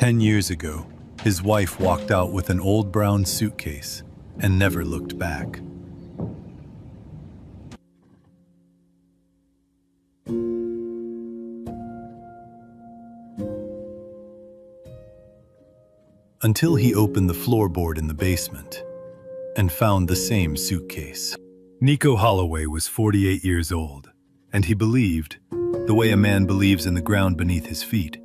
10 years ago, his wife walked out with an old brown suitcase and never looked back. Until he opened the floorboard in the basement and found the same suitcase. Nico Holloway was 48 years old, and he believed, the way a man believes in the ground beneath his feet,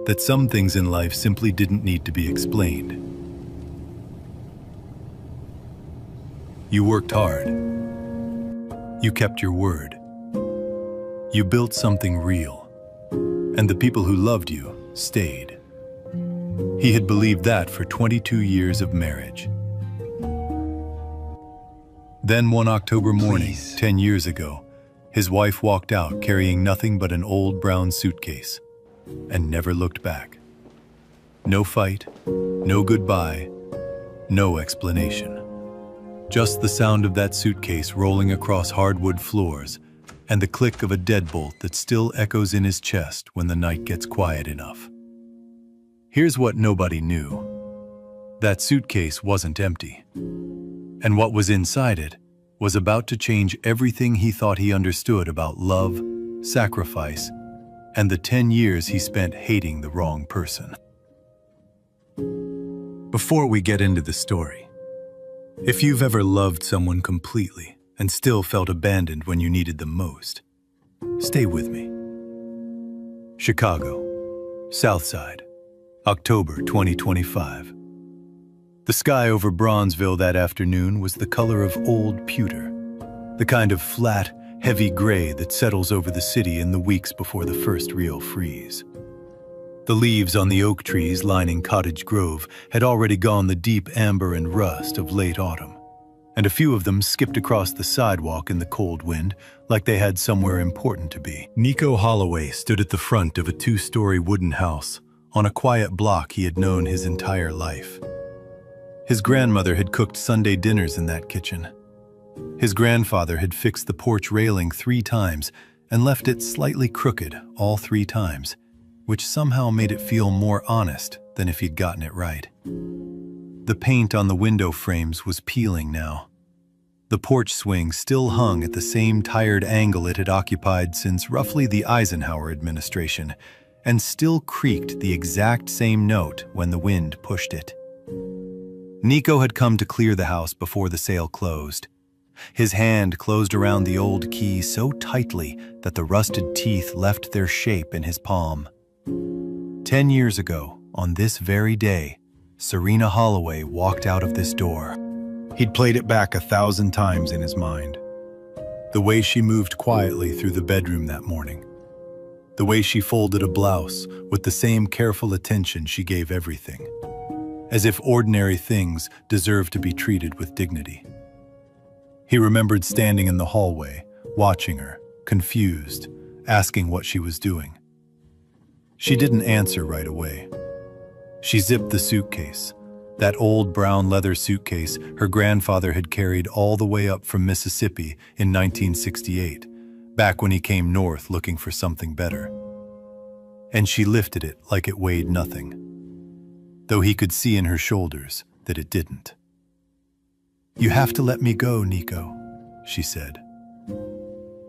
that some things in life simply didn't need to be explained. You worked hard. You kept your word. You built something real, and the people who loved you stayed. He had believed that for 22 years of marriage. Then one October morning, 10 years ago, his wife walked out carrying nothing but an old brown suitcase and never looked back. No fight, no goodbye, no explanation. Just the sound of that suitcase rolling across hardwood floors and the click of a deadbolt that still echoes in his chest when the night gets quiet enough. Here's what nobody knew. That suitcase wasn't empty. And what was inside it was about to change everything he thought he understood about love, sacrifice, and the 10 years he spent hating the wrong person. Before we get into the story, if you've ever loved someone completely and still felt abandoned when you needed them most, stay with me. Chicago, South Side, October 2025. The sky over Bronzeville that afternoon was the color of old pewter, the kind of flat, heavy gray that settles over the city in the weeks before the first real freeze. The leaves on the oak trees lining Cottage Grove had already gone the deep amber and rust of late autumn, and a few of them skipped across the sidewalk in the cold wind like they had somewhere important to be. Nico Holloway stood at the front of a 2-story wooden house on a quiet block he had known his entire life. His grandmother had cooked Sunday dinners in that kitchen. His grandfather had fixed the porch railing 3 times and left it slightly crooked all 3 times, which somehow made it feel more honest than if he'd gotten it right. The paint on the window frames was peeling now. The porch swing still hung at the same tired angle it had occupied since roughly the Eisenhower administration, and still creaked the exact same note when the wind pushed it. Nico had come to clear the house before the sale closed. His hand closed around the old key so tightly that the rusted teeth left their shape in his palm. 10 years ago, on this very day, Serena Holloway walked out of this door. He'd played it back 1,000 times in his mind. The way she moved quietly through the bedroom that morning. The way she folded a blouse with the same careful attention she gave everything. As if ordinary things deserved to be treated with dignity. He remembered standing in the hallway, watching her, confused, asking what she was doing. She didn't answer right away. She zipped the suitcase, that old brown leather suitcase her grandfather had carried all the way up from Mississippi in 1968, back when he came north looking for something better. And she lifted it like it weighed nothing, though he could see in her shoulders that it didn't. "You have to let me go, Nico," she said.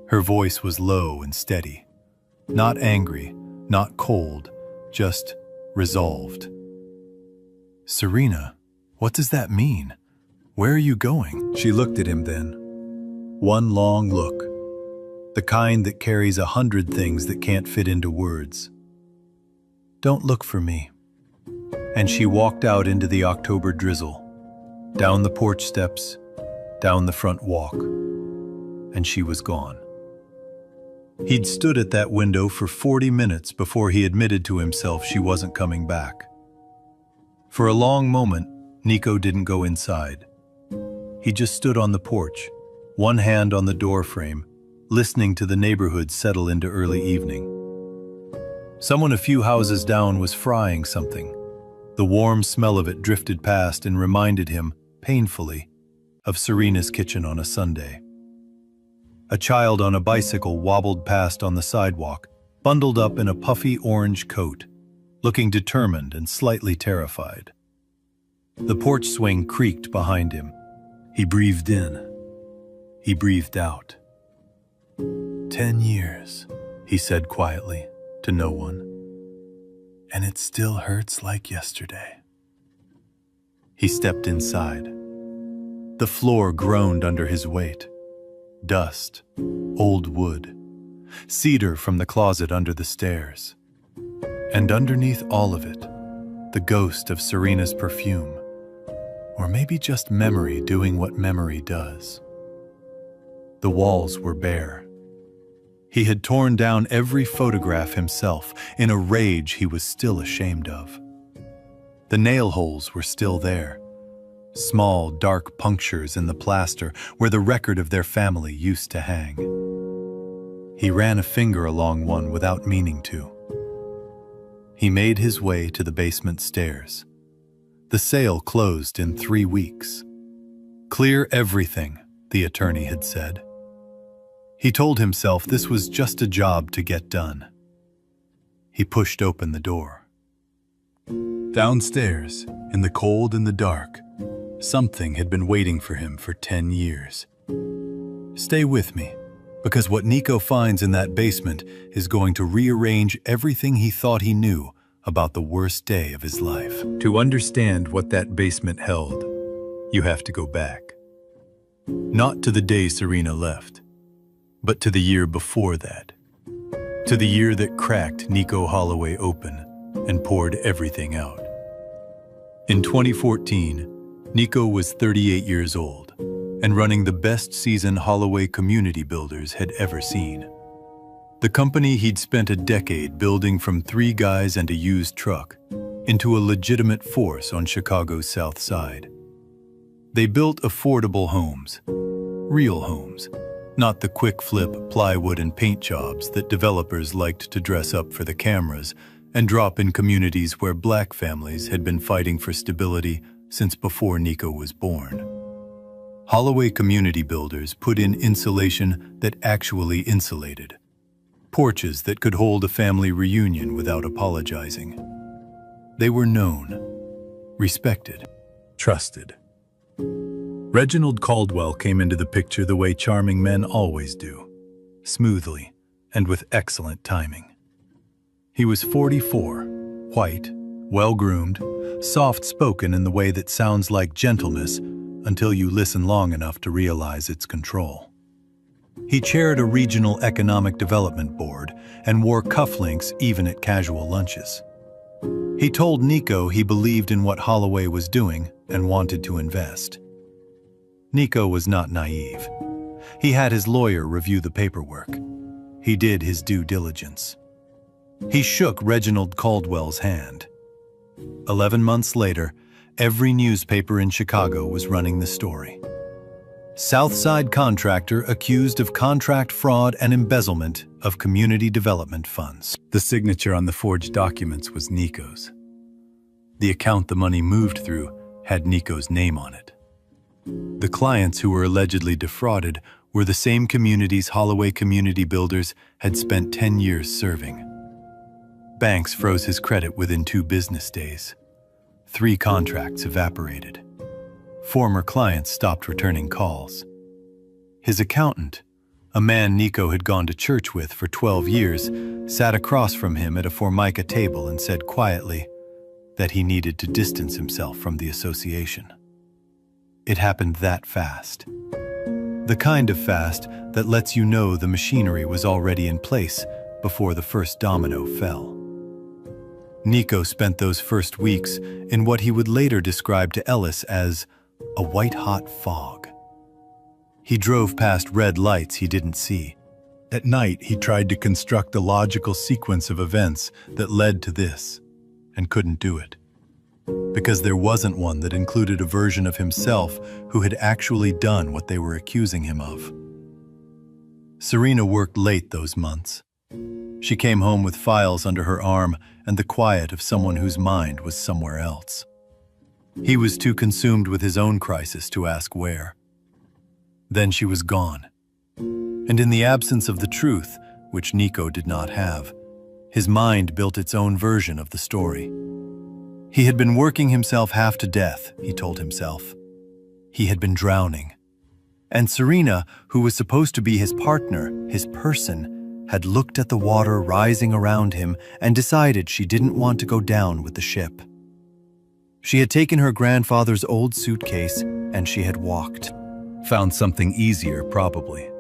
Her voice was low and steady, not angry, not cold, just resolved. "Serena, what does that mean? Where are you going?" She looked at him then. One long look, the kind that carries 100 things that can't fit into words. "Don't look for me." And she walked out into the October drizzle, down the porch steps, down the front walk, and she was gone. He'd stood at that window for 40 minutes before he admitted to himself she wasn't coming back. For a long moment, Nico didn't go inside. He just stood on the porch, one hand on the doorframe, listening to the neighborhood settle into early evening. Someone a few houses down was frying something. The warm smell of it drifted past and reminded him, painfully, of Serena's kitchen on a Sunday. A child on a bicycle wobbled past on the sidewalk, bundled up in a puffy orange coat, looking determined and slightly terrified. The porch swing creaked behind him. He breathed in. He breathed out. 10 years, he said quietly, to no one. And it still hurts like yesterday. He stepped inside. The floor groaned under his weight. Dust, old wood, cedar from the closet under the stairs. And underneath all of it, the ghost of Serena's perfume. Or maybe just memory doing what memory does. The walls were bare. He had torn down every photograph himself in a rage he was still ashamed of. The nail holes were still there, small, dark punctures in the plaster where the record of their family used to hang. He ran a finger along one without meaning to. He made his way to the basement stairs. The sale closed in 3 weeks. Clear everything, the attorney had said. He told himself this was just a job to get done. He pushed open the door. Downstairs, in the cold and the dark, something had been waiting for him for 10 years. Stay with me, because what Nico finds in that basement is going to rearrange everything he thought he knew about the worst day of his life. To understand what that basement held, you have to go back. Not to the day Serena left, but to the year before that. To the year that cracked Nico Holloway open and poured everything out. In 2014, Nico was 38 years old and running the best season Holloway Community Builders had ever seen. The company he'd spent a decade building from 3 guys and a used truck into a legitimate force on Chicago's South Side. They built affordable homes, real homes, not the quick flip plywood and paint jobs that developers liked to dress up for the cameras and drop in communities where black families had been fighting for stability since before Nico was born. Holloway Community Builders put in insulation that actually insulated. Porches that could hold a family reunion without apologizing. They were known, respected, trusted. Reginald Caldwell came into the picture the way charming men always do, smoothly and with excellent timing. He was 44, white, well-groomed, soft-spoken in the way that sounds like gentleness until you listen long enough to realize its control. He chaired a regional economic development board and wore cufflinks even at casual lunches. He told Nico he believed in what Holloway was doing and wanted to invest. Nico was not naive. He had his lawyer review the paperwork. He did his due diligence. He shook Reginald Caldwell's hand. 11 months later, every newspaper in Chicago was running the story. Southside contractor accused of contract fraud and embezzlement of community development funds. The signature on the forged documents was Nico's. The account the money moved through had Nico's name on it. The clients who were allegedly defrauded were the same communities Holloway Community Builders had spent 10 years serving. Banks froze his credit within 2 business days. 3 contracts evaporated. Former clients stopped returning calls. His accountant, a man Nico had gone to church with for 12 years, sat across from him at a Formica table and said quietly that he needed to distance himself from the association. It happened that fast. The kind of fast that lets you know the machinery was already in place before the first domino fell. Nico spent those first weeks in what he would later describe to Ellis as a white-hot fog. He drove past red lights he didn't see. At night, he tried to construct a logical sequence of events that led to this, and couldn't do it. Because there wasn't one that included a version of himself who had actually done what they were accusing him of. Serena worked late those months. She came home with files under her arm and the quiet of someone whose mind was somewhere else. He was too consumed with his own crisis to ask where. Then she was gone. And in the absence of the truth, which Nico did not have, His mind built its own version of the story. He had been working himself half to death, he told himself. He had been drowning. And Serena, who was supposed to be his partner, his person, had looked at the water rising around him and decided she didn't want to go down with the ship. She had taken her grandfather's old suitcase and she had walked. Found something easier, probably.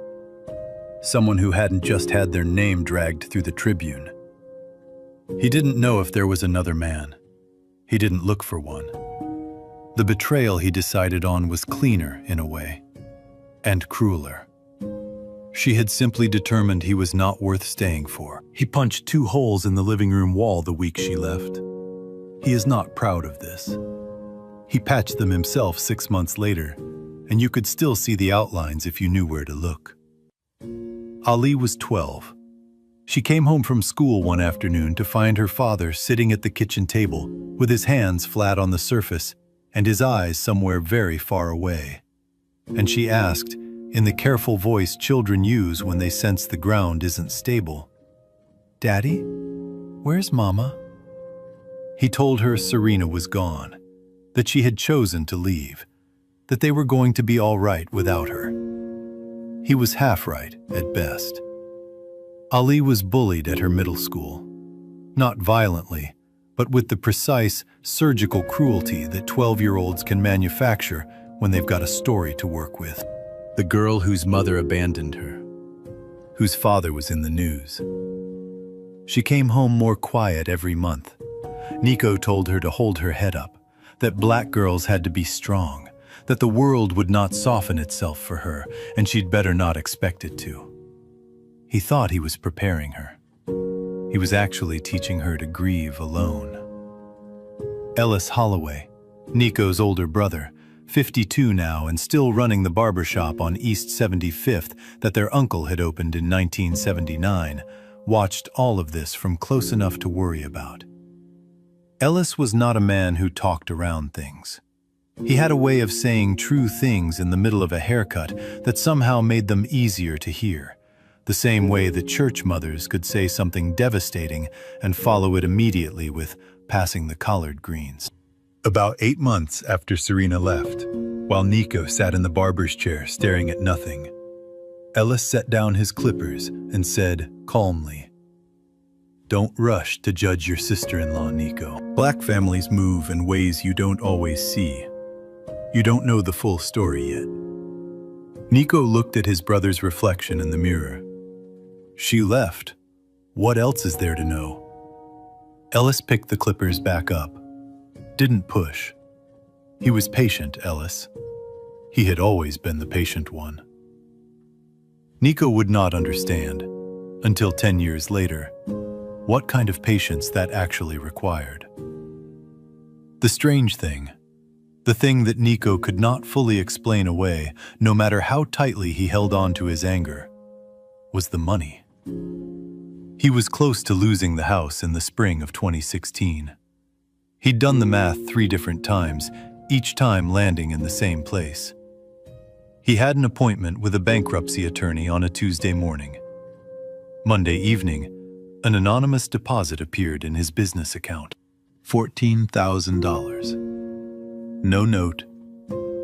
Someone who hadn't just had their name dragged through the Tribune. He didn't know if there was another man. He didn't look for one. The betrayal he decided on was cleaner in a way, and crueler. She had simply determined he was not worth staying for. He punched 2 holes in the living room wall the week she left. He is not proud of this. He patched them himself 6 months later, and you could still see the outlines if you knew where to look. Ali was 12. She came home from school one afternoon to find her father sitting at the kitchen table with his hands flat on the surface and his eyes somewhere very far away. And she asked, in the careful voice children use when they sense the ground isn't stable, "Daddy, where's Mama?" He told her Serena was gone, that she had chosen to leave, that they were going to be all right without her. He was half right at best. Ali was bullied at her middle school, not violently, but with the precise, surgical cruelty that 12-year-olds can manufacture when they've got a story to work with. The girl whose mother abandoned her, whose father was in the news. She came home more quiet every month. Nico told her to hold her head up, that black girls had to be strong, that the world would not soften itself for her, and she'd better not expect it to. He thought he was preparing her. He was actually teaching her to grieve alone. Ellis Holloway, Nico's older brother, 52 now and still running the barbershop on East 75th that their uncle had opened in 1979, watched all of this from close enough to worry about. Ellis was not a man who talked around things. He had a way of saying true things in the middle of a haircut that somehow made them easier to hear, the same way that church mothers could say something devastating and follow it immediately with passing the collard greens. About 8 months after Serena left, while Nico sat in the barber's chair staring at nothing, Ellis set down his clippers and said calmly, "Don't rush to judge your sister-in-law, Nico. Black families move in ways you don't always see. You don't know the full story yet." Nico looked at his brother's reflection in the mirror. She left. What else is there to know? Ellis picked the clippers back up. Didn't push. He was patient, Ellis. He had always been the patient one. Nico would not understand, until 10 years later, what kind of patience that actually required. The strange thing, the thing that Nico could not fully explain away, no matter how tightly he held on to his anger, was the money. He was close to losing the house in the spring of 2016. He'd done the math 3 different times, each time landing in the same place. He had an appointment with a bankruptcy attorney on a Tuesday morning. Monday evening, an anonymous deposit appeared in his business account. $14,000. No note,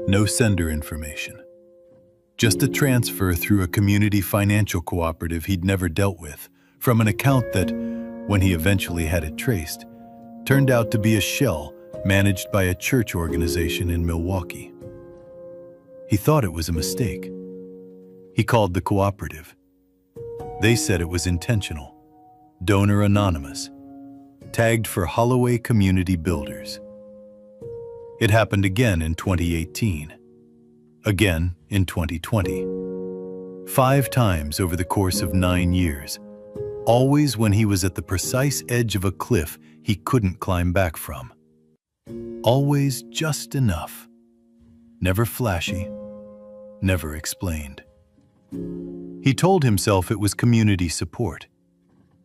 no sender information. Just a transfer through a community financial cooperative he'd never dealt with, from an account that, when he eventually had it traced, turned out to be a shell managed by a church organization in Milwaukee. He thought it was a mistake. He called the cooperative. They said it was intentional, donor anonymous, tagged for Holloway Community Builders. It happened again in 2018, again in 2020. 5 times over the course of 9 years, always when he was at the precise edge of a cliff he couldn't climb back from. Always just enough. Never flashy, never explained. He told himself it was community support,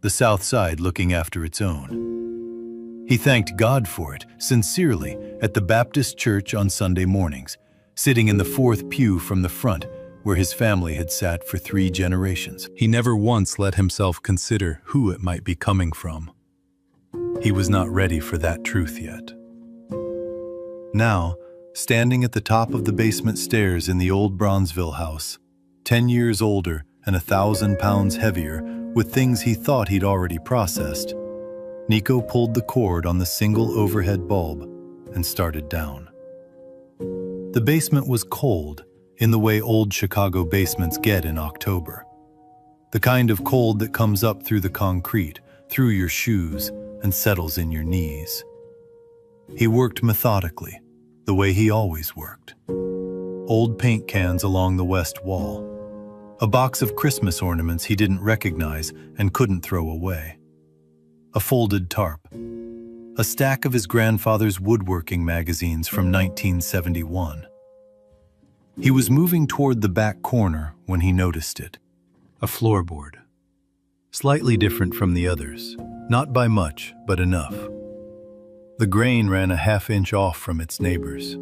the South Side looking after its own. He thanked God for it, sincerely, at the Baptist church on Sunday mornings, sitting in the 4th pew from the front, where his family had sat for 3 generations. He never once let himself consider who it might be coming from. He was not ready for that truth yet. Now, standing at the top of the basement stairs in the old Bronzeville house, 10 years older and 1,000 pounds heavier, with things he thought he'd already processed, Nico pulled the cord on the single overhead bulb and started down. The basement was cold in the way old Chicago basements get in October. The kind of cold that comes up through the concrete, through your shoes, and settles in your knees. He worked methodically, the way he always worked. Old paint cans along the west wall. A box of Christmas ornaments he didn't recognize and couldn't throw away. A folded tarp. A stack of his grandfather's woodworking magazines from 1971. He was moving toward the back corner when he noticed it. A floorboard. Slightly different from the others. Not by much, but enough. The grain ran a half-inch off from its neighbors.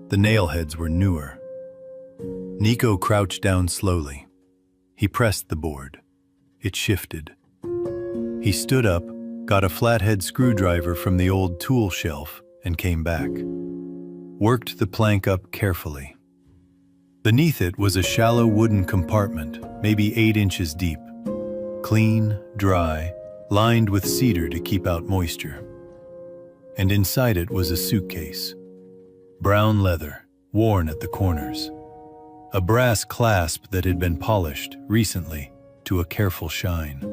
The nail heads were newer. Nico crouched down slowly. He pressed the board. It shifted. He stood up, got a flathead screwdriver from the old tool shelf, and came back. Worked the plank up carefully. Beneath it was a shallow wooden compartment, maybe 8 inches deep. Clean, dry, lined with cedar to keep out moisture. And inside it was a suitcase. Brown leather, worn at the corners. A brass clasp that had been polished, recently, to a careful shine.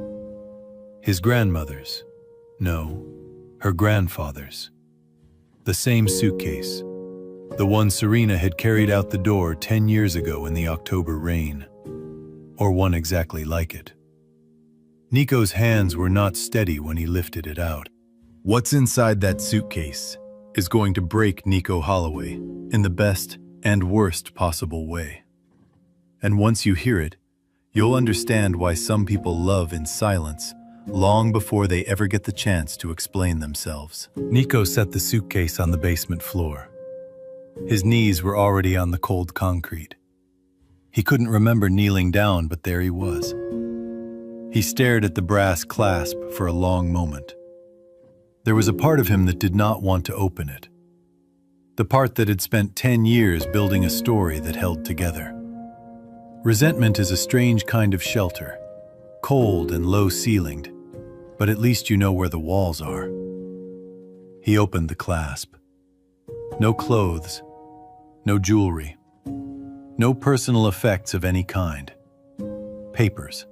His grandmother's. No, her grandfather's. The same suitcase. The one Serena had carried out the door 10 years ago in the October rain. Or one exactly like it. Nico's hands were not steady when he lifted it out. What's inside that suitcase is going to break Nico Holloway in the best and worst possible way. And once you hear it, you'll understand why some people love in silence long before they ever get the chance to explain themselves. Nico set the suitcase on the basement floor. His knees were already on the cold concrete. He couldn't remember kneeling down, but there he was. He stared at the brass clasp for a long moment. There was a part of him that did not want to open it. The part that had spent 10 years building a story that held together. Resentment is a strange kind of shelter, cold and low-ceilinged, but at least you know where the walls are. He opened the clasp. No clothes, no jewelry, no personal effects of any kind. Papers.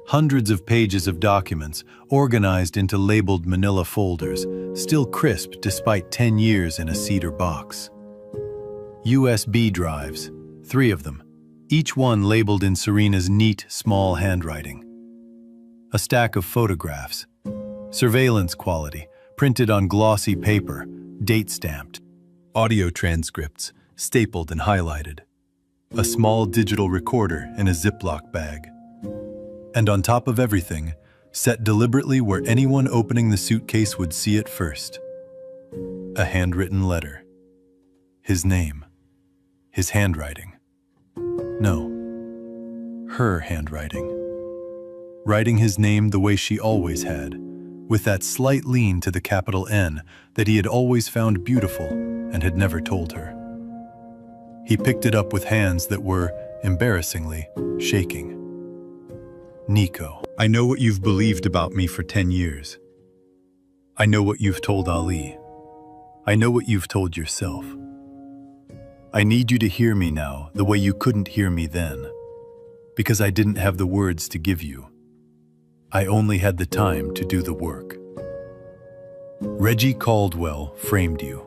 Hundreds of pages of documents organized into labeled manila folders, still crisp despite 10 years in a cedar box. USB drives, 3 of them, each one labeled in Serena's neat, small handwriting. A stack of photographs, surveillance quality, printed on glossy paper, date-stamped. Audio transcripts, stapled and highlighted. A small digital recorder in a Ziploc bag. And on top of everything, set deliberately where anyone opening the suitcase would see it first. A handwritten letter. His name. His handwriting. No. Her handwriting. Writing his name the way she always had, with that slight lean to the capital N that he had always found beautiful and had never told her. He picked it up with hands that were, embarrassingly, shaking. Nico, I know what you've believed about me for 10 years. I know what you've told Ali. I know what you've told yourself. I need you to hear me now the way you couldn't hear me then, because I didn't have the words to give you. I only had the time to do the work. Reggie Caldwell framed you.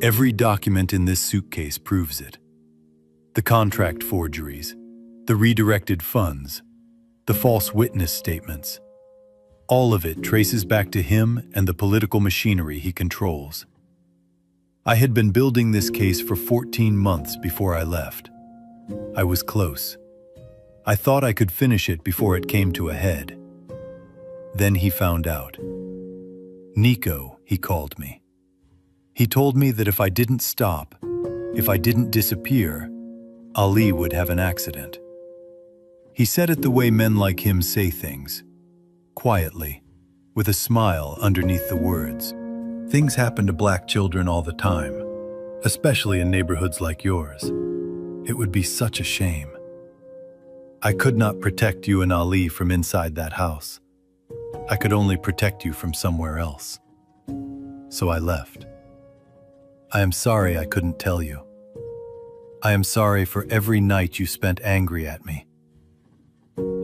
Every document in this suitcase proves it. The contract forgeries, the redirected funds, the false witness statements. All of it traces back to him and the political machinery he controls. I had been building this case for 14 months before I left. I was close. I thought I could finish it before it came to a head. Then he found out. Nico, he called me. He told me that if I didn't stop, if I didn't disappear, Ali would have an accident. He said it the way men like him say things, quietly, with a smile underneath the words. Things happen to black children all the time, especially in neighborhoods like yours. It would be such a shame. I could not protect you and Ali from inside that house. I could only protect you from somewhere else. So I left. I am sorry I couldn't tell you. I am sorry for every night you spent angry at me.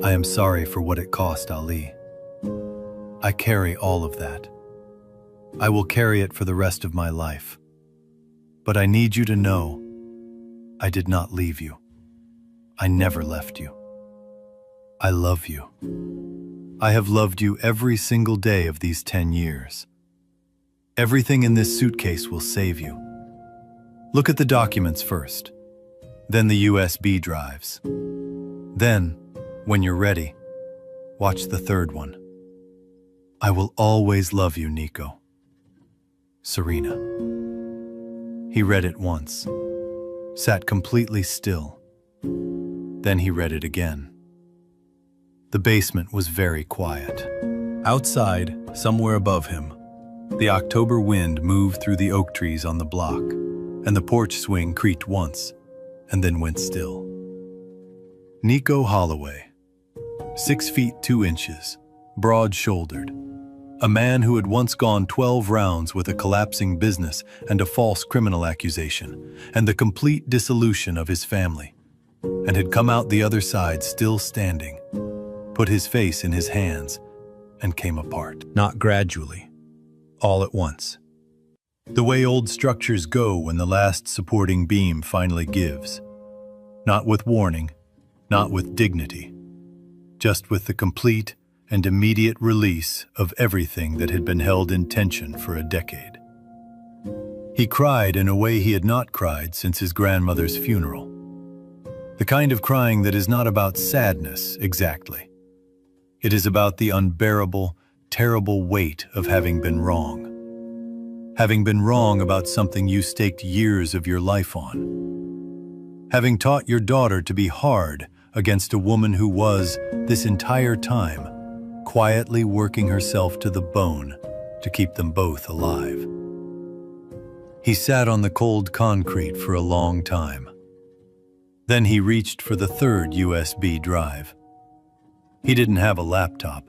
I am sorry for what it cost Ali. I carry all of that. I will carry it for the rest of my life. But I need you to know, I did not leave you. I never left you. I love you. I have loved you every single day of these 10 years. Everything in this suitcase will save you. Look at the documents first, then the USB drives. Then, when you're ready, watch the third one. I will always love you, Nico. Serena. He read it once, sat completely still. Then he read it again. The basement was very quiet. Outside, somewhere above him, the October wind moved through the oak trees on the block, and the porch swing creaked once, and then went still. Nico Holloway, 6 feet 2 inches, broad-shouldered, a man who had once gone 12 rounds with a collapsing business and a false criminal accusation, and the complete dissolution of his family, and had come out the other side still standing, put his face in his hands, and came apart. Not gradually, all at once. The way old structures go when the last supporting beam finally gives. Not with warning, not with dignity, just with the complete and immediate release of everything that had been held in tension for a decade. He cried in a way he had not cried since his grandmother's funeral. The kind of crying that is not about sadness, exactly. It is about the unbearable, terrible weight of having been wrong. Having been wrong about something you staked years of your life on. Having taught your daughter to be hard against a woman who was, this entire time, quietly working herself to the bone to keep them both alive. He sat on the cold concrete for a long time. Then he reached for the third USB drive. He didn't have a laptop.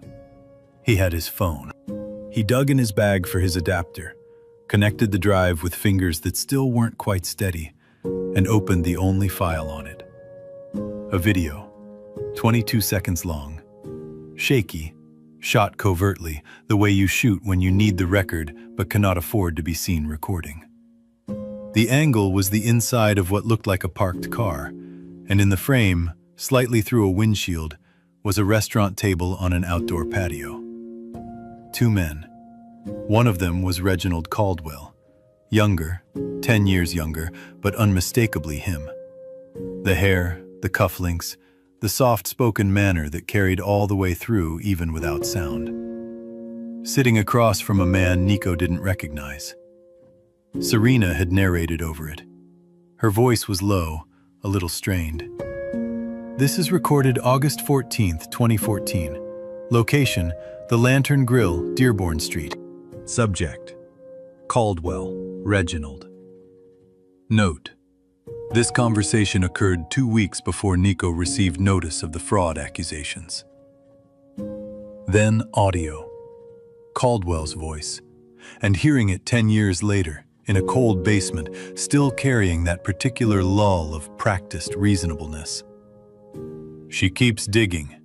He had his phone. He dug in his bag for his adapter, connected the drive with fingers that still weren't quite steady, and opened the only file on it. A video, 22 seconds long, shaky, shot covertly, the way you shoot when you need the record but cannot afford to be seen recording. The angle was the inside of what looked like a parked car, and in the frame, slightly through a windshield, was a restaurant table on an outdoor patio. 2 men. One of them was Reginald Caldwell, younger, 10 years younger, but unmistakably him. The hair, the cufflinks, the soft-spoken manner that carried all the way through even without sound. Sitting across from a man Nico didn't recognize. Serena had narrated over it. Her voice was low, a little strained. This is recorded August 14th, 2014. Location, the Lantern Grill, Dearborn Street. Subject, Caldwell, Reginald. Note, this conversation occurred 2 weeks before Nico received notice of the fraud accusations. Then audio, Caldwell's voice, and hearing it 10 years later, in a cold basement, still carrying that particular lull of practiced reasonableness. She keeps digging.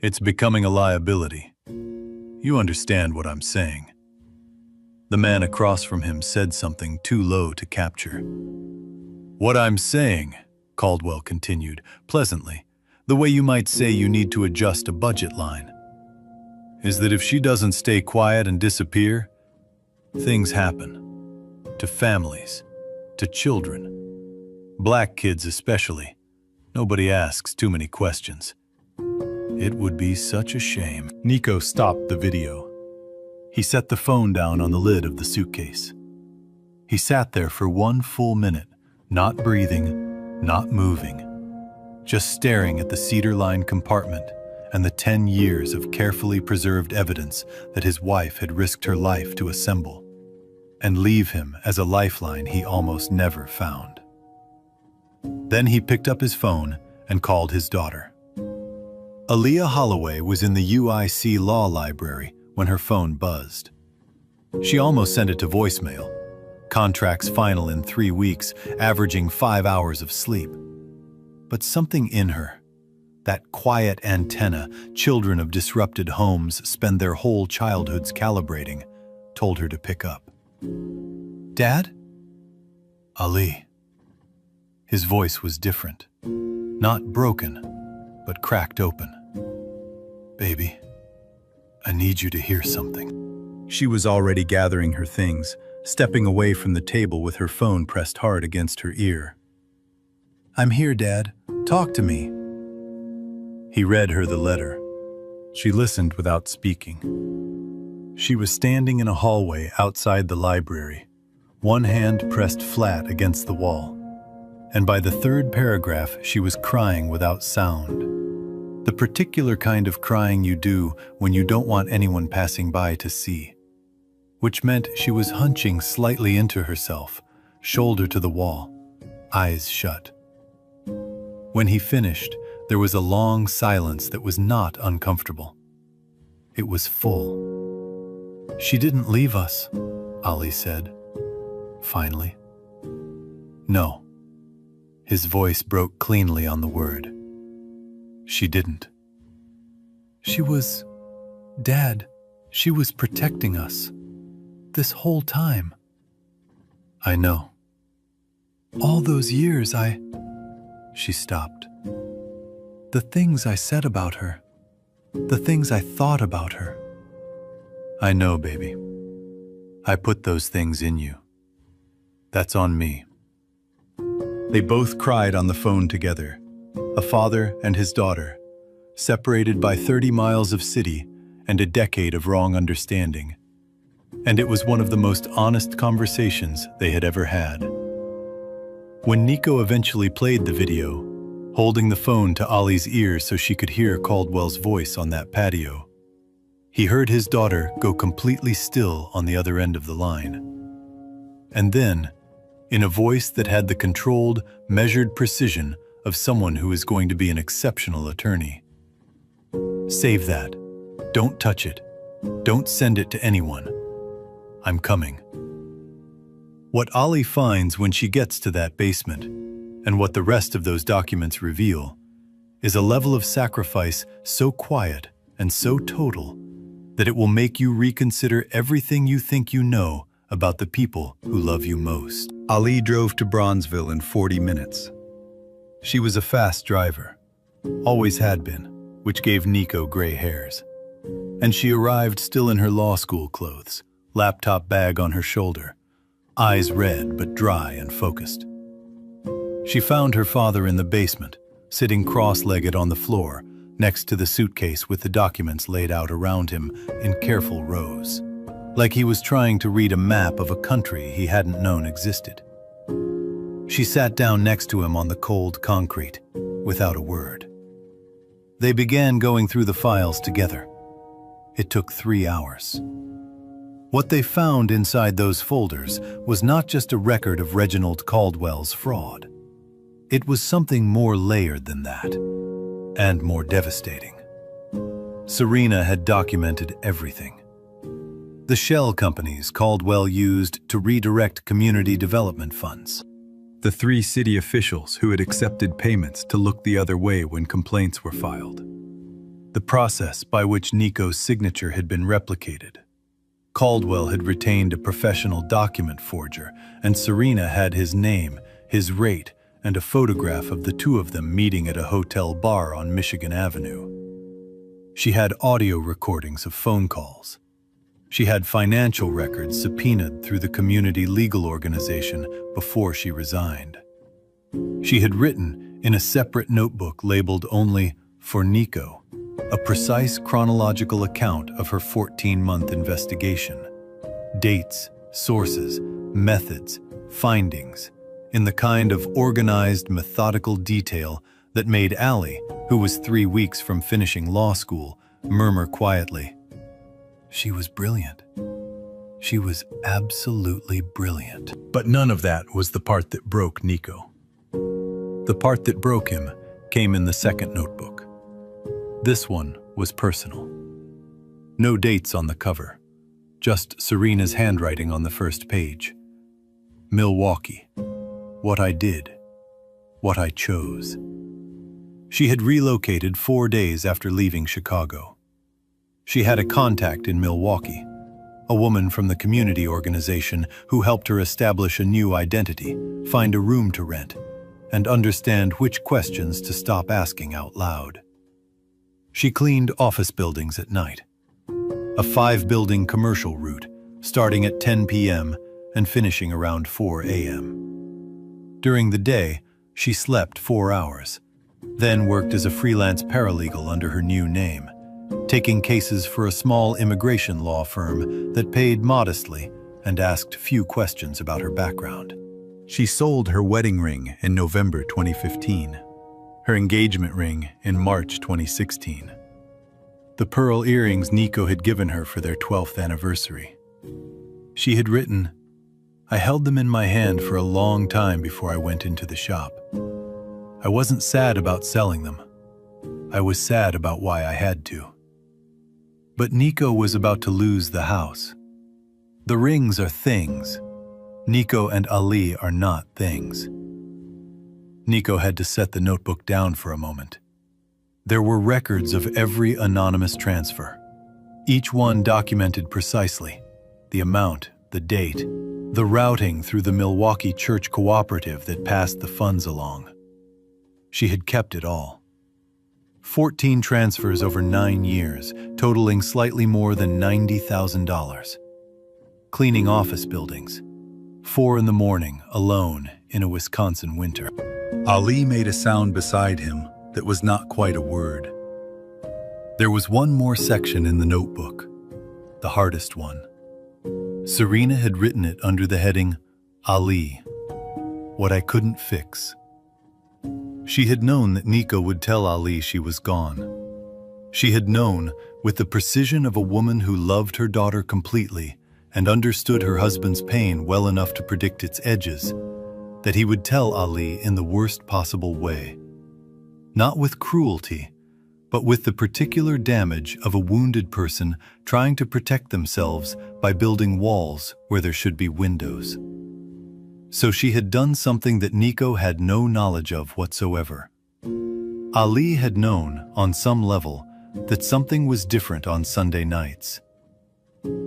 It's becoming a liability. You understand what I'm saying. The man across from him said something too low to capture. What I'm saying, Caldwell continued, pleasantly, the way you might say you need to adjust a budget line, is that if she doesn't stay quiet and disappear, things happen. To families, to children. Black kids especially. Nobody asks too many questions. It would be such a shame. Nico stopped the video. He set the phone down on the lid of the suitcase. He sat there for 1 full minute, not breathing, not moving, just staring at the cedar-lined compartment and the 10 years of carefully preserved evidence that his wife had risked her life to assemble, and leave him as a lifeline he almost never found. Then he picked up his phone and called his daughter. Aaliyah Holloway was in the UIC Law Library when her phone buzzed. She almost sent it to voicemail. Contracts final in 3 weeks, averaging 5 hours of sleep. But something in her, that quiet antenna children of disrupted homes spend their whole childhoods calibrating, told her to pick up. "Dad?" "Ali." His voice was different. Not broken, but cracked open. "Baby, I need you to hear something." She was already gathering her things, stepping away from the table with her phone pressed hard against her ear. "I'm here, Dad. Talk to me." He read her the letter. She listened without speaking. She was standing in a hallway outside the library, one hand pressed flat against the wall. And by the third paragraph, she was crying without sound. The particular kind of crying you do when you don't want anyone passing by to see. Which meant she was hunching slightly into herself, shoulder to the wall, eyes shut. When he finished, there was a long silence that was not uncomfortable. It was full. "She didn't leave us," Ali said, finally. "No." His voice broke cleanly on the word. "She didn't." Dad, she was protecting us. This whole time." "I know." "All those years She stopped. "The things I said about her. The things I thought about her." "I know, baby. I put those things in you. That's on me." They both cried on the phone together, a father and his daughter, separated by 30 miles of city and a decade of wrong understanding. And it was one of the most honest conversations they had ever had. When Nico eventually played the video, holding the phone to Ollie's ear so she could hear Caldwell's voice on that patio, he heard his daughter go completely still on the other end of the line. And then, in a voice that had the controlled, measured precision of someone who is going to be an exceptional attorney, "Save that. Don't touch it. Don't send it to anyone. I'm coming." What Ollie finds when she gets to that basement, and what the rest of those documents reveal, is a level of sacrifice so quiet and so total that it will make you reconsider everything you think you know about the people who love you most. Ali drove to Bronzeville in 40 minutes. She was a fast driver, always had been, which gave Nico gray hairs. And she arrived still in her law school clothes, laptop bag on her shoulder, eyes red but dry and focused. She found her father in the basement, sitting cross-legged on the floor, next to the suitcase with the documents laid out around him in careful rows, like he was trying to read a map of a country he hadn't known existed. She sat down next to him on the cold concrete, without a word. They began going through the files together. It took 3 hours. What they found inside those folders was not just a record of Reginald Caldwell's fraud. It was something more layered than that, and more devastating. Serena had documented everything. The shell companies Caldwell used to redirect community development funds. The 3 city officials who had accepted payments to look the other way when complaints were filed. The process by which Nico's signature had been replicated. Caldwell had retained a professional document forger, and Serena had his name, his rate, and a photograph of the two of them meeting at a hotel bar on Michigan Avenue. She had audio recordings of phone calls. She had financial records subpoenaed through the community legal organization before she resigned. She had written in a separate notebook labeled only "For Nico," a precise chronological account of her 14-month investigation. Dates, sources, methods, findings, in the kind of organized, methodical detail that made Allie, who was 3 weeks from finishing law school, murmur quietly, "She was brilliant. She was absolutely brilliant." But none of that was the part that broke Nico. The part that broke him came in the second notebook. This one was personal. No dates on the cover, just Serena's handwriting on the first page. Milwaukee. What I did. What I chose. She had relocated 4 days after leaving Chicago. She had a contact in Milwaukee, a woman from the community organization who helped her establish a new identity, find a room to rent, and understand which questions to stop asking out loud. She cleaned office buildings at night, a 5-building commercial route starting at 10 p.m. and finishing around 4 a.m. During the day, she slept 4 hours, then worked as a freelance paralegal under her new name, taking cases for a small immigration law firm that paid modestly and asked few questions about her background. She sold her wedding ring in November 2015, her engagement ring in March 2016. The pearl earrings Nico had given her for their 12th anniversary. She had written, "I held them in my hand for a long time before I went into the shop. I wasn't sad about selling them. I was sad about why I had to." But Nico was about to lose the house. The rings are things. Nico and Ali are not things. Nico had to set the notebook down for a moment. There were records of every anonymous transfer, each one documented precisely: the amount, the date, the routing through the Milwaukee church cooperative that passed the funds along. She had kept it all. 14 transfers over 9 years, totaling slightly more than $90,000. Cleaning office buildings. 4 in the morning, alone, in a Wisconsin winter. Ali made a sound beside him that was not quite a word. There was one more section in the notebook, the hardest one. Serena had written it under the heading, Ali, what I couldn't fix. She had known that Nico would tell Ali she was gone. She had known, with the precision of a woman who loved her daughter completely and understood her husband's pain well enough to predict its edges, that he would tell Ali in the worst possible way. Not with cruelty, but with the particular damage of a wounded person trying to protect themselves by building walls where there should be windows. So she had done something that Nico had no knowledge of whatsoever. Ali had known, on some level, that something was different on Sunday nights.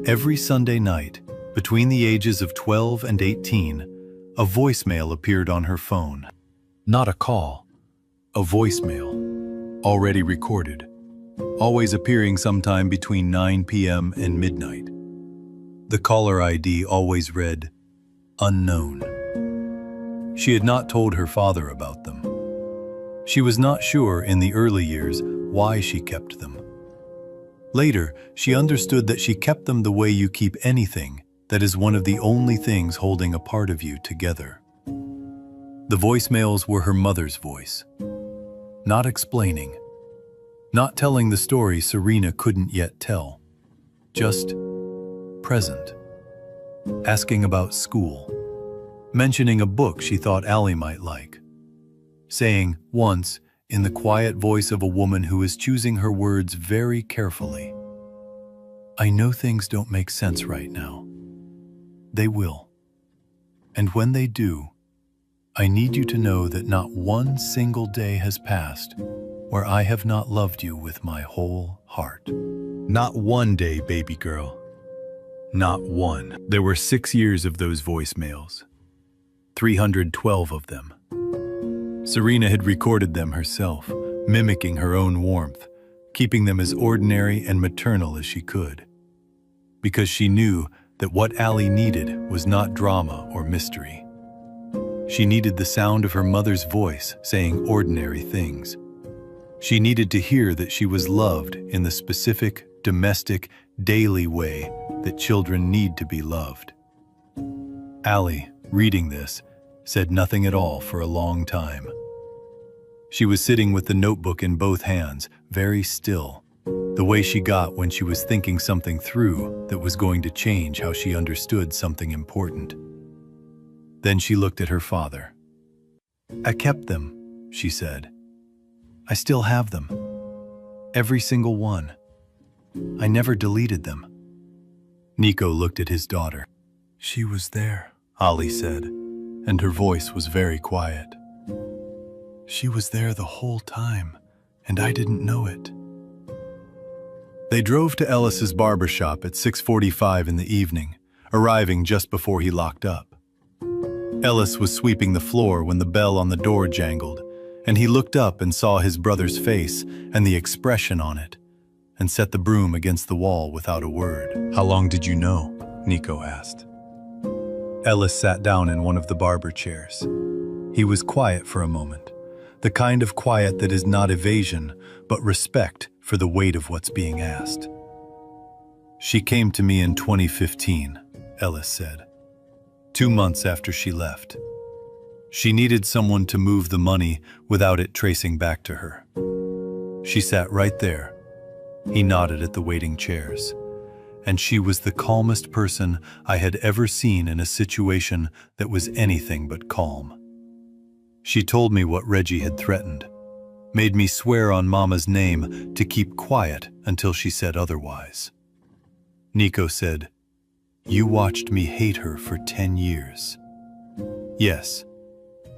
Every Sunday night, between the ages of 12 and 18, a voicemail appeared on her phone. Not a call, a voicemail, already recorded, always appearing sometime between 9 p.m. and midnight. The caller ID always read, "Unknown." She had not told her father about them. She was not sure in the early years why she kept them. Later, she understood that she kept them the way you keep anything that is one of the only things holding a part of you together. The voicemails were her mother's voice, not explaining, not telling the story Serena couldn't yet tell, just present, asking about school, mentioning a book she thought Allie might like, saying once, in the quiet voice of a woman who is choosing her words very carefully, "I know things don't make sense right now. They will. And when they do, I need you to know that not one single day has passed where I have not loved you with my whole heart. Not one day, baby girl. Not one." There were 6 years of those voicemails. 312 of them. Serena had recorded them herself, mimicking her own warmth, keeping them as ordinary and maternal as she could. Because she knew that what Allie needed was not drama or mystery. She needed the sound of her mother's voice saying ordinary things. She needed to hear that she was loved in the specific, domestic, daily way that children need to be loved. Allie, reading this, said nothing at all for a long time. She was sitting with the notebook in both hands, very still, the way she got when she was thinking something through that was going to change how she understood something important. Then she looked at her father. "I kept them," she said. "I still have them. Every single one. I never deleted them." Nico looked at his daughter. "She was there," Ollie said, and her voice was very quiet. "She was there the whole time, and I didn't know it." They drove to Ellis's barbershop at 6:45 in the evening, arriving just before he locked up. Ellis was sweeping the floor when the bell on the door jangled, and he looked up and saw his brother's face and the expression on it, and set the broom against the wall without a word. "How long did you know?" Nico asked. Ellis sat down in one of the barber chairs. He was quiet for a moment, the kind of quiet that is not evasion, but respect for the weight of what's being asked. "She came to me in 2015, Ellis said. 2 months after she left. She needed someone to move the money without it tracing back to her. She sat right there." He nodded at the waiting chairs. "And she was the calmest person I had ever seen in a situation that was anything but calm. She told me what Reggie had threatened, made me swear on Mama's name to keep quiet until she said otherwise." Nico said, "You watched me hate her for 10 years. "Yes,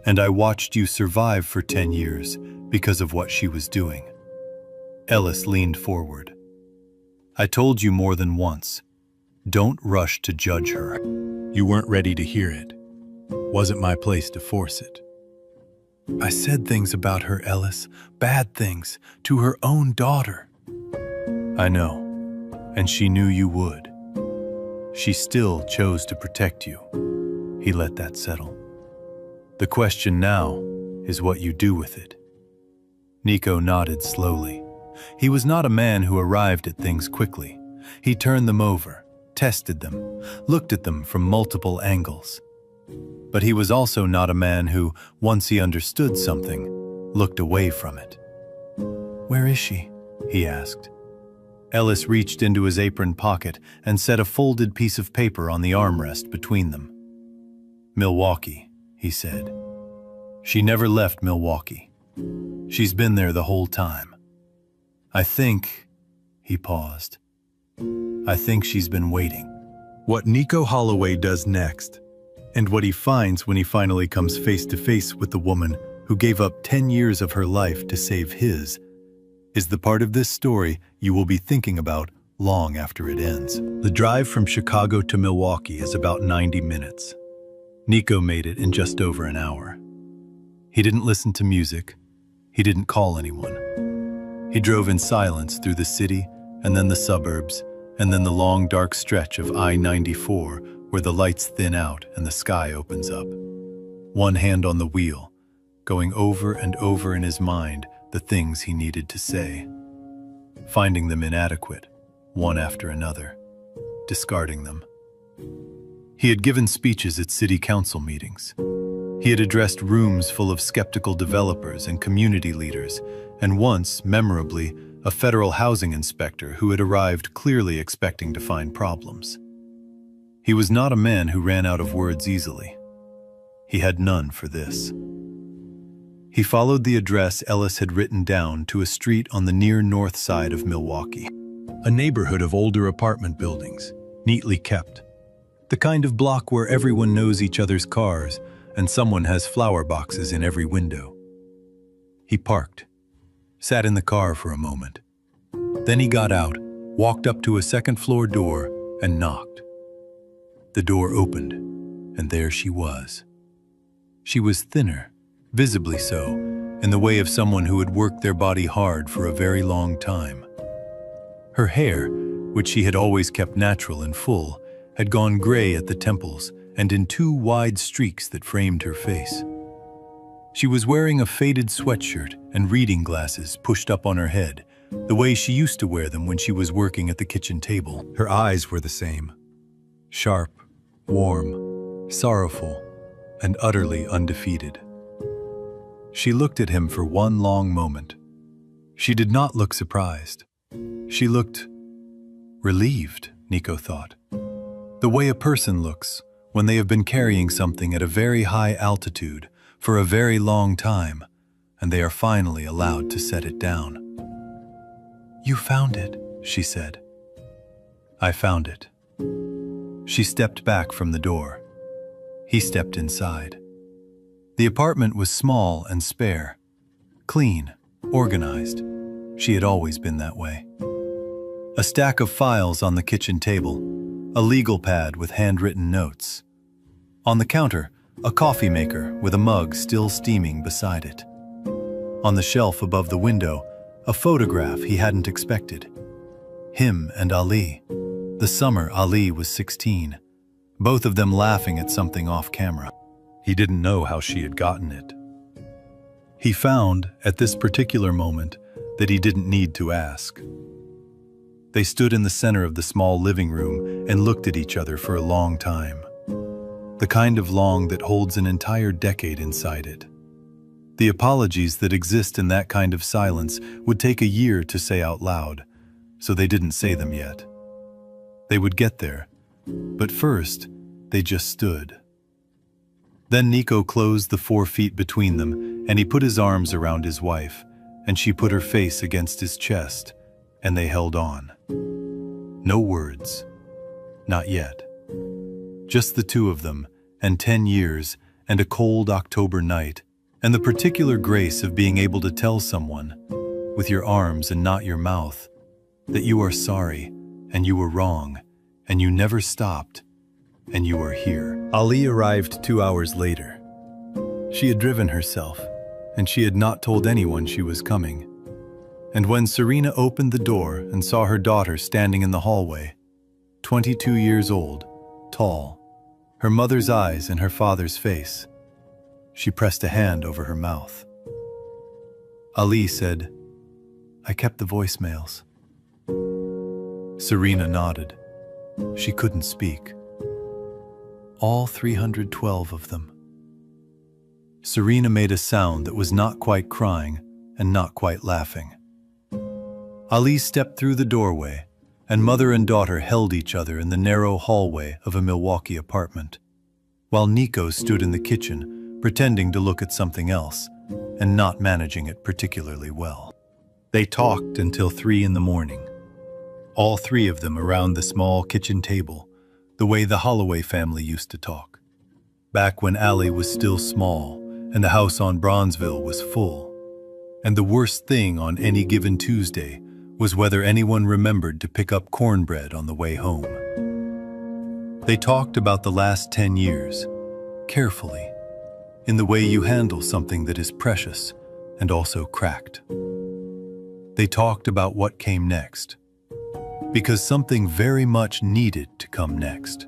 and I watched you survive for 10 years because of what she was doing." Ellis leaned forward. "I told you more than once, don't rush to judge her. You weren't ready to hear it. Wasn't my place to force it." "I said things about her, Ellis, bad things, to her own daughter." "I know, and she knew you would. She still chose to protect you." He let that settle. "The question now is what you do with it." Nico nodded slowly. He was not a man who arrived at things quickly. He turned them over, tested them, looked at them from multiple angles. But he was also not a man who, once he understood something, looked away from it. "Where is she?" he asked. Ellis reached into his apron pocket and set a folded piece of paper on the armrest between them. "Milwaukee," he said. "She never left Milwaukee. She's been there the whole time. I think," he paused, "I think she's been waiting." What Nico Holloway does next, and what he finds when he finally comes face to face with the woman who gave up 10 years of her life to save his, is the part of this story you will be thinking about long after it ends. The drive from Chicago to Milwaukee is about 90 minutes. Nico made it in just over an hour. He didn't listen to music. He didn't call anyone. He drove in silence through the city, and then the suburbs, and then the long dark stretch of I-94 where the lights thin out and the sky opens up. One hand on the wheel, going over and over in his mind the things he needed to say, finding them inadequate, one after another, discarding them. He had given speeches at city council meetings. He had addressed rooms full of skeptical developers and community leaders, and once, memorably, a federal housing inspector who had arrived clearly expecting to find problems. He was not a man who ran out of words easily. He had none for this. He followed the address Ellis had written down to a street on the near north side of Milwaukee, a neighborhood of older apartment buildings, neatly kept. The kind of block where everyone knows each other's cars and someone has flower boxes in every window. He parked, sat in the car for a moment. Then he got out, walked up to a second-floor door, and knocked. The door opened, and there she was. She was thinner, visibly so, in the way of someone who had worked their body hard for a very long time. Her hair, which she had always kept natural and full, had gone gray at the temples and in 2 wide streaks that framed her face. She was wearing a faded sweatshirt and reading glasses pushed up on her head, the way she used to wear them when she was working at the kitchen table. Her eyes were the same, sharp, warm, sorrowful, and utterly undefeated. She looked at him for one long moment. She did not look surprised. She looked relieved, Nico thought. The way a person looks when they have been carrying something at a very high altitude for a very long time, and they are finally allowed to set it down. "You found it," she said. "I found it." She stepped back from the door. He stepped inside. The apartment was small and spare, clean, organized. She had always been that way. A stack of files on the kitchen table, a legal pad with handwritten notes. On the counter, a coffee maker with a mug still steaming beside it. On the shelf above the window, a photograph he hadn't expected. Him and Ali. The summer Ali was 16, both of them laughing at something off camera. He didn't know how she had gotten it. He found, at this particular moment, that he didn't need to ask. They stood in the center of the small living room and looked at each other for a long time. The kind of long that holds an entire decade inside it. The apologies that exist in that kind of silence would take a year to say out loud, so they didn't say them yet. They would get there, but first, they just stood. Then Nico closed the 4 feet between them, and he put his arms around his wife, and she put her face against his chest, and they held on. No words. Not yet. Just the two of them, and 10 years, and a cold October night, and the particular grace of being able to tell someone, with your arms and not your mouth, that you are sorry, and you were wrong, and you never stopped, and you are here. Ali arrived 2 hours later. She had driven herself, and she had not told anyone she was coming. And when Serena opened the door and saw her daughter standing in the hallway, 22 years old, tall, her mother's eyes in her father's face, she pressed a hand over her mouth. Ali said, "I kept the voicemails." Serena nodded. She couldn't speak. All 312 of them. Serena made a sound that was not quite crying and not quite laughing. Ali stepped through the doorway, and mother and daughter held each other in the narrow hallway of a Milwaukee apartment, while Nico stood in the kitchen, pretending to look at something else, and not managing it particularly well. They talked until 3 in the morning. All 3 of them around the small kitchen table, the way the Holloway family used to talk. Back when Allie was still small, and the house on Bronzeville was full. And the worst thing on any given Tuesday was whether anyone remembered to pick up cornbread on the way home. They talked about the last 10 years, carefully, in the way you handle something that is precious and also cracked. They talked about what came next, because something very much needed to come next.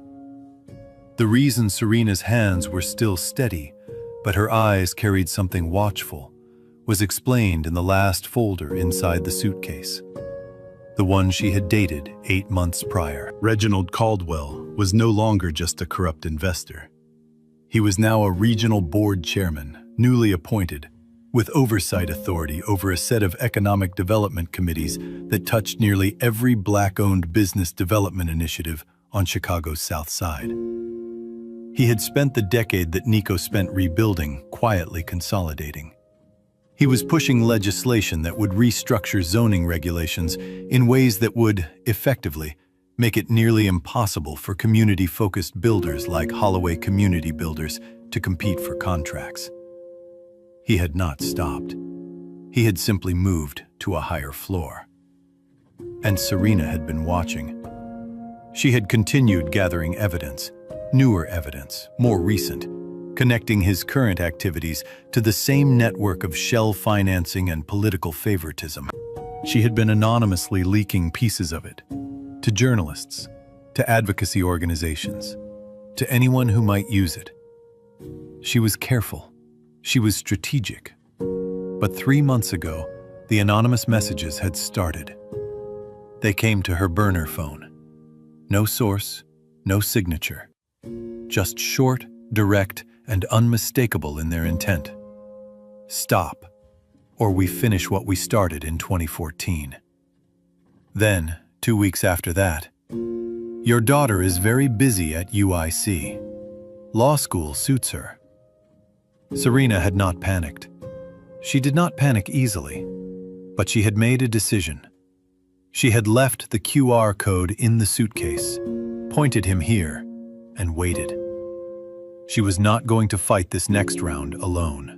The reason Serena's hands were still steady, but her eyes carried something watchful, was explained in the last folder inside the suitcase. The one she had dated 8 months prior. Reginald Caldwell was no longer just a corrupt investor. He was now a regional board chairman, newly appointed, with oversight authority over a set of economic development committees that touched nearly every Black-owned business development initiative on Chicago's South Side. He had spent the decade that Nico spent rebuilding, quietly consolidating. He was pushing legislation that would restructure zoning regulations in ways that would, effectively, make it nearly impossible for community-focused builders like Holloway Community Builders to compete for contracts. He had not stopped. He had simply moved to a higher floor. And Serena had been watching. She had continued gathering evidence, newer evidence, more recent, connecting his current activities to the same network of shell financing and political favoritism. She had been anonymously leaking pieces of it to journalists, to advocacy organizations, to anyone who might use it. She was careful. She was strategic. But 3 months ago, the anonymous messages had started. They came to her burner phone. No source, no signature. Just short, direct, and unmistakable in their intent. Stop, or we finish what we started in 2014. Then, 2 weeks after that, your daughter is very busy at UIC. Law school suits her. Serena had not panicked. She did not panic easily, but she had made a decision. She had left the QR code in the suitcase, pointed him here, and waited. She was not going to fight this next round alone.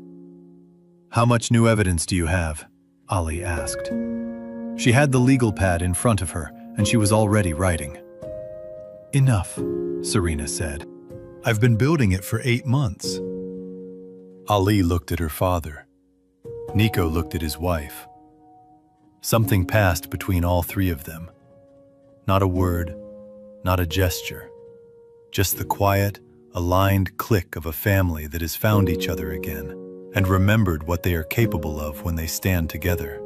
"How much new evidence do you have?" Ali asked. She had the legal pad in front of her, and she was already writing. "Enough," Serena said. "I've been building it for 8 months." Ali looked at her father. Nico looked at his wife. Something passed between all three of them. Not a word, not a gesture. Just the quiet, aligned click of a family that has found each other again and remembered what they are capable of when they stand together.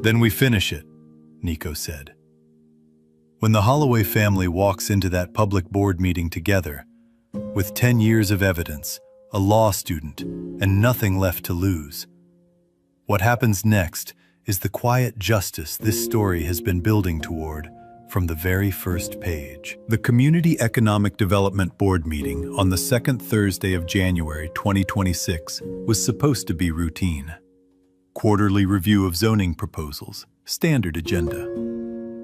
"Then we finish it," Nico said. When the Holloway family walks into that public board meeting together, with 10 years of evidence, a law student, and nothing left to lose, what happens next is the quiet justice this story has been building toward from the very first page. The Community Economic Development Board meeting on the second Thursday of January 2026 was supposed to be routine. Quarterly review of zoning proposals, standard agenda.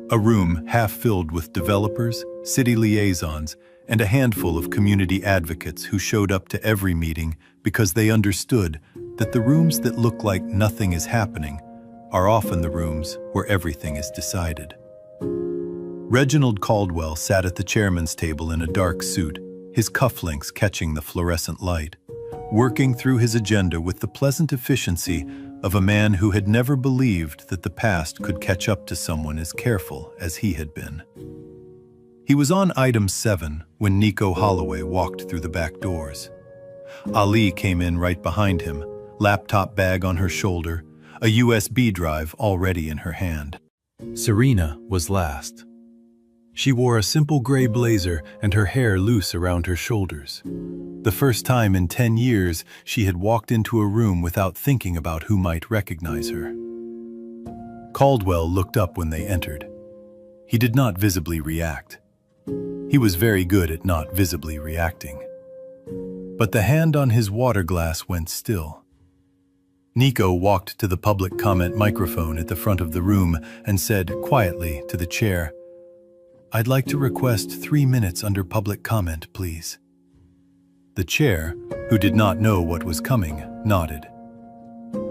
A room half filled with developers, city liaisons, and a handful of community advocates who showed up to every meeting because they understood that the rooms that look like nothing is happening are often the rooms where everything is decided. Reginald Caldwell sat at the chairman's table in a dark suit, his cufflinks catching the fluorescent light, working through his agenda with the pleasant efficiency of a man who had never believed that the past could catch up to someone as careful as he had been. He was on item 7 when Nico Holloway walked through the back doors. Ali came in right behind him, laptop bag on her shoulder, a USB drive already in her hand. Serena was last. She wore a simple gray blazer and her hair loose around her shoulders. The first time in 10 years she had walked into a room without thinking about who might recognize her. Caldwell looked up when they entered. He did not visibly react. He was very good at not visibly reacting. But the hand on his water glass went still. Nico walked to the public comment microphone at the front of the room and said quietly to the chair, "I'd like to request 3 minutes under public comment, please." The chair, who did not know what was coming, nodded.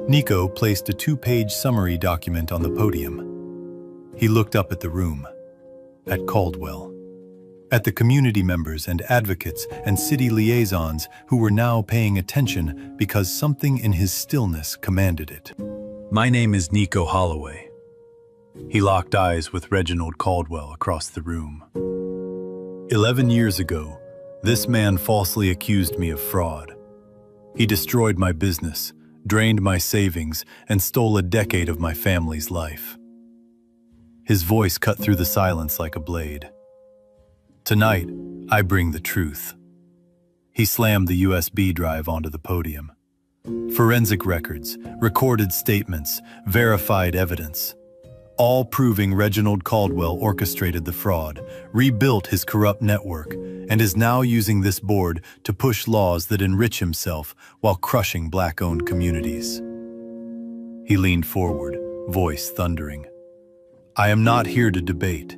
Nico placed a 2-page summary document on the podium. He looked up at the room, at Caldwell, at the community members and advocates and city liaisons who were now paying attention because something in his stillness commanded it. "My name is Nico Holloway." He locked eyes with Reginald Caldwell across the room. 11 years ago, this man falsely accused me of fraud. He destroyed my business, drained my savings, and stole a decade of my family's life. His voice cut through the silence like a blade. "Tonight, I bring the truth." He slammed the USB drive onto the podium. Forensic records, recorded statements, verified evidence, all proving Reginald Caldwell orchestrated the fraud, rebuilt his corrupt network, and is now using this board to push laws that enrich himself while crushing Black-owned communities. He leaned forward, voice thundering. "I am not here to debate.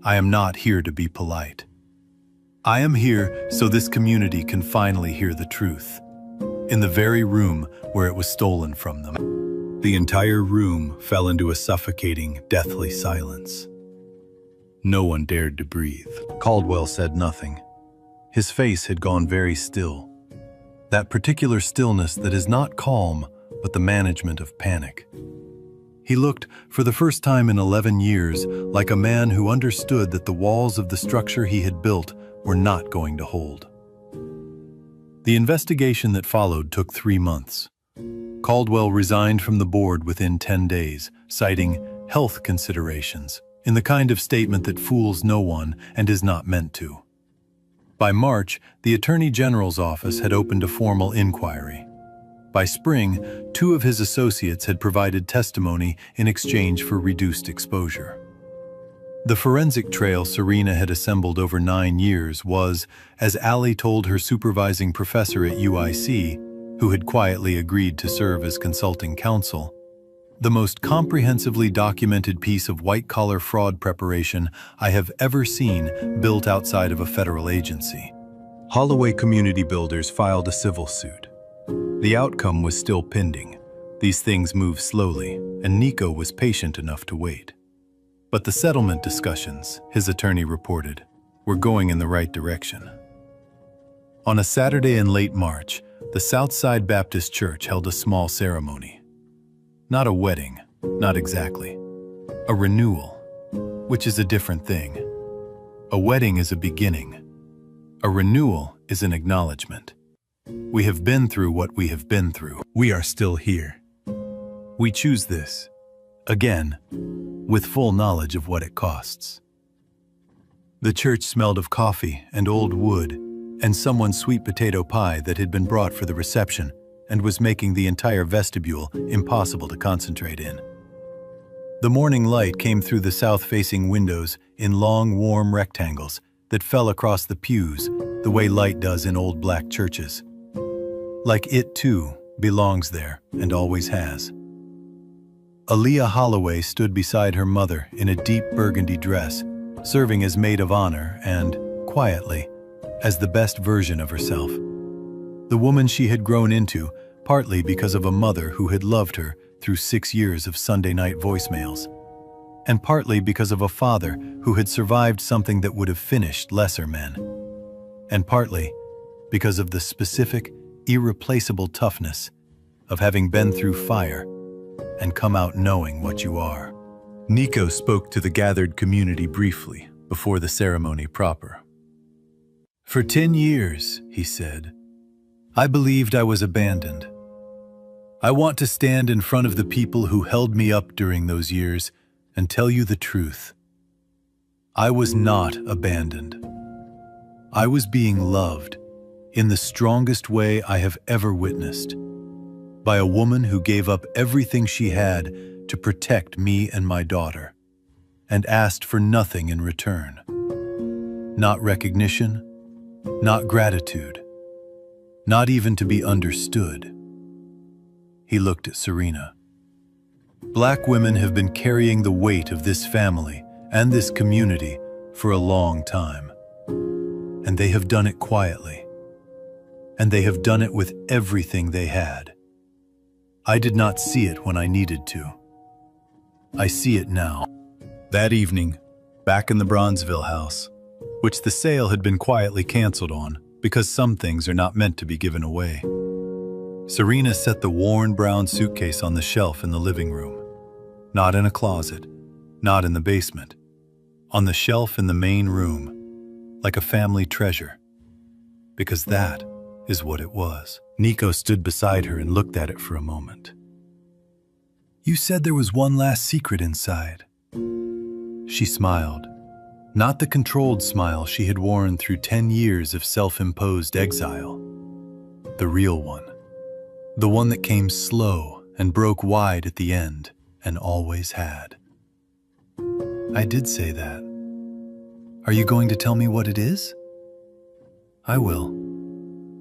I am not here to be polite. I am here so this community can finally hear the truth, in the very room where it was stolen from them." The entire room fell into a suffocating, deathly silence. No one dared to breathe. Caldwell said nothing. His face had gone very still. That particular stillness that is not calm, but the management of panic. He looked, for the first time in 11 years, like a man who understood that the walls of the structure he had built were not going to hold. The investigation that followed took 3 months. Caldwell resigned from the board within 10 days, citing health considerations, in the kind of statement that fools no one and is not meant to. By March, the Attorney General's office had opened a formal inquiry. By spring, 2 of his associates had provided testimony in exchange for reduced exposure. The forensic trail Serena had assembled over 9 years was, as Allie told her supervising professor at UIC, who had quietly agreed to serve as consulting counsel, the most comprehensively documented piece of white-collar fraud preparation I have ever seen built outside of a federal agency. Holloway Community Builders filed a civil suit. The outcome was still pending. These things move slowly, and Nico was patient enough to wait. But the settlement discussions, his attorney reported, were going in the right direction. On a Saturday in late March, the Southside Baptist Church held a small ceremony. Not a wedding, not exactly. A renewal, which is a different thing. A wedding is a beginning. A renewal is an acknowledgement. We have been through what we have been through. We are still here. We choose this, again, with full knowledge of what it costs. The church smelled of coffee and old wood and someone's sweet potato pie that had been brought for the reception and was making the entire vestibule impossible to concentrate in. The morning light came through the south-facing windows in long, warm rectangles that fell across the pews the way light does in old black churches. Like it, too, belongs there and always has. Aaliyah Holloway stood beside her mother in a deep burgundy dress, serving as maid of honor and, quietly, as the best version of herself. The woman she had grown into, partly because of a mother who had loved her through 6 years of Sunday night voicemails, and partly because of a father who had survived something that would have finished lesser men, and partly because of the specific, irreplaceable toughness of having been through fire and come out knowing what you are. Nico spoke to the gathered community briefly before the ceremony proper. For 10 years, he said, I believed I was abandoned. I want to stand in front of the people who held me up during those years and tell you the truth. I was not abandoned. I was being loved in the strongest way I have ever witnessed, by a woman who gave up everything she had to protect me and my daughter, and asked for nothing in return. Not recognition, not gratitude, not even to be understood. He looked at Serena. Black women have been carrying the weight of this family and this community for a long time, and they have done it quietly, and they have done it with everything they had. I did not see it when I needed to. I see it now. That evening, back in the Bronzeville house, which the sale had been quietly canceled on because some things are not meant to be given away, Serena set the worn brown suitcase on the shelf in the living room. Not in a closet, not in the basement. On the shelf in the main room, like a family treasure. Because that is what it was. Nico stood beside her and looked at it for a moment. You said there was one last secret inside. She smiled. Not the controlled smile she had worn through 10 years of self-imposed exile. The real one. The one that came slow and broke wide at the end, and always had. I did say that. Are you going to tell me what it is? I will.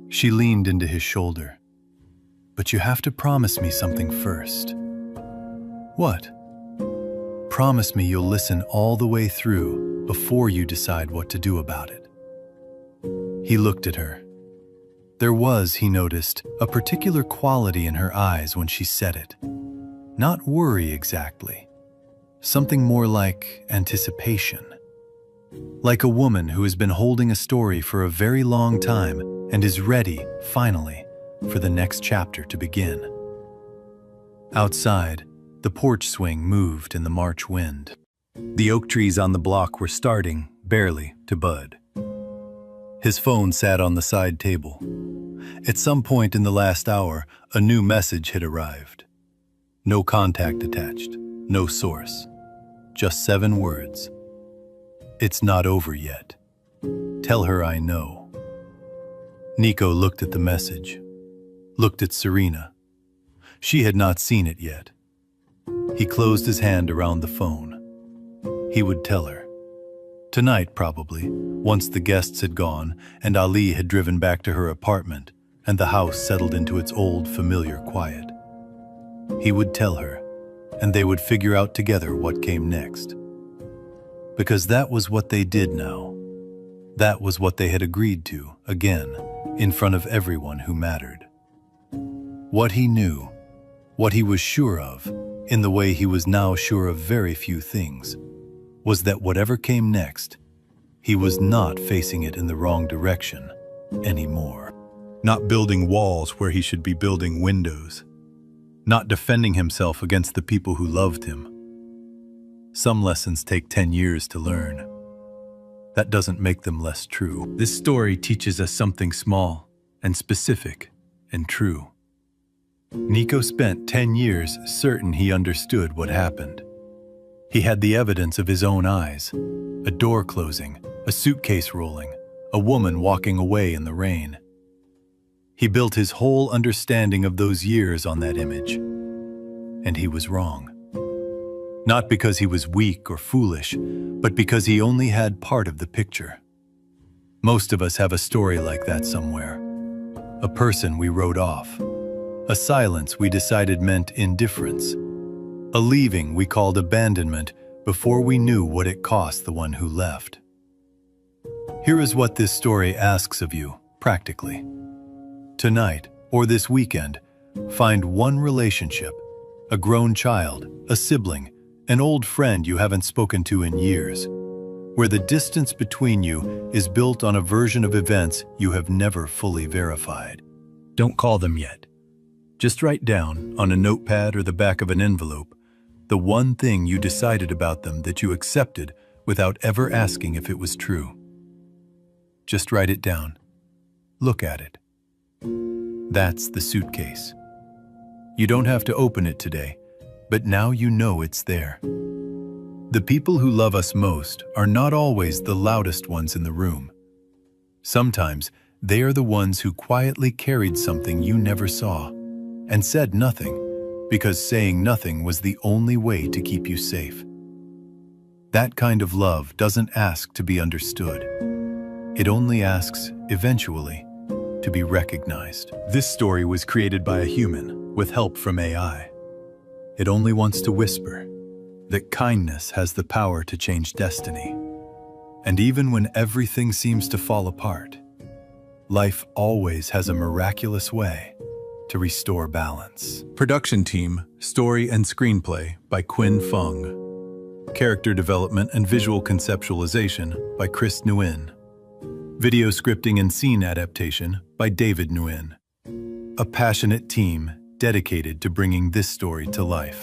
She leaned into his shoulder. But you have to promise me something first. What? Promise me you'll listen all the way through before you decide what to do about it. He looked at her. There was, he noticed, a particular quality in her eyes when she said it. Not worry exactly. Something more like anticipation. Like a woman who has been holding a story for a very long time and is ready, finally, for the next chapter to begin. Outside, the porch swing moved in the March wind. The oak trees on the block were starting, barely, to bud. His phone sat on the side table. At some point in the last hour, a new message had arrived. No contact attached, no source. Just 7 words. It's not over yet. Tell her I know. Nico looked at the message, looked at Serena, She had not seen it yet. He closed his hand around the phone. He would tell her. Tonight, probably, once the guests had gone and Ali had driven back to her apartment and the house settled into its old, familiar quiet. He would tell her, and they would figure out together what came next. Because that was what they did now. That was what they had agreed to, again, in front of everyone who mattered. What he knew, what he was sure of, in the way he was now sure of very few things, was that whatever came next, he was not facing it in the wrong direction anymore. Not building walls where he should be building windows. Not defending himself against the people who loved him. Some lessons take 10 years to learn. That doesn't make them less true. This story teaches us something small and specific and true. Nico spent 10 years certain he understood what happened. He had the evidence of his own eyes, a door closing, a suitcase rolling, a woman walking away in the rain. He built his whole understanding of those years on that image, and he was wrong. Not because he was weak or foolish, but because he only had part of the picture. Most of us have a story like that somewhere. A person we wrote off. A silence we decided meant indifference. A leaving we called abandonment before we knew what it cost the one who left. Here is what this story asks of you, practically. Tonight, or this weekend, find one relationship, a grown child, a sibling, an old friend you haven't spoken to in years, where the distance between you is built on a version of events you have never fully verified. Don't call them yet. Just write down, on a notepad or the back of an envelope, the one thing you decided about them that you accepted without ever asking if it was true. Just write it down. Look at it. That's the suitcase. You don't have to open it today, but now you know it's there. The people who love us most are not always the loudest ones in the room. Sometimes they are the ones who quietly carried something you never saw and said nothing, because saying nothing was the only way to keep you safe. That kind of love doesn't ask to be understood. It only asks, eventually, to be recognized. This story was created by a human with help from AI. It only wants to whisper that kindness has the power to change destiny. And even when everything seems to fall apart, life always has a miraculous way to restore balance. Production team, story and screenplay by Quinn Fung. Character development and visual conceptualization by Chris Nguyen. Video scripting and scene adaptation by David Nguyen. A passionate team dedicated to bringing this story to life.